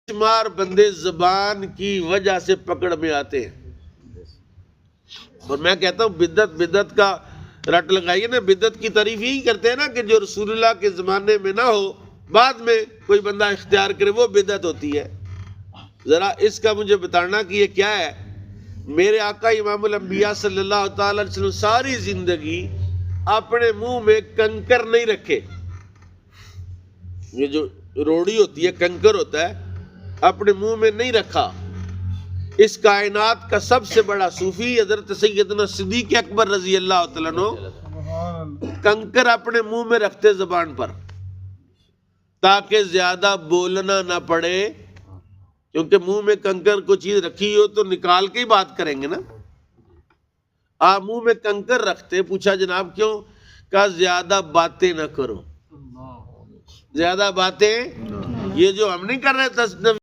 شمار بندے زبان کی وجہ سے پکڑ میں آتے ہیں. اور میں کہتا ہوں بدعت کا رٹ لگائیے نا. بدعت کی تعریف یہی کرتے ہیں نا کہ جو رسول اللہ کے زمانے میں نہ ہو بعد میں کوئی بندہ اختیار کرے وہ بدعت ہوتی ہے. ذرا اس کا مجھے بتانا کہ یہ کیا ہے. میرے آقا امام الانبیاء صلی اللہ تعالی علیہ وسلم ساری زندگی اپنے منہ میں کنکر نہیں رکھے. یہ جو روڑی ہوتی ہے کنکر ہوتا ہے اپنے منہ میں نہیں رکھا. اس کائنات کا سب سے بڑا صوفی حضرت سیدنا صدیق اکبر رضی اللہ تعالیٰ عنہ کنکر اپنے منہ میں رکھتے زبان پر تاکہ زیادہ بولنا نہ پڑے. کیونکہ منہ میں کنکر کو چیز رکھی ہو تو نکال کے ہی بات کریں گے نا. آپ منہ میں کنکر رکھتے. پوچھا جناب کیوں؟ کہا زیادہ باتیں نہ کرو. زیادہ باتیں یہ جو ہم نہیں کر رہے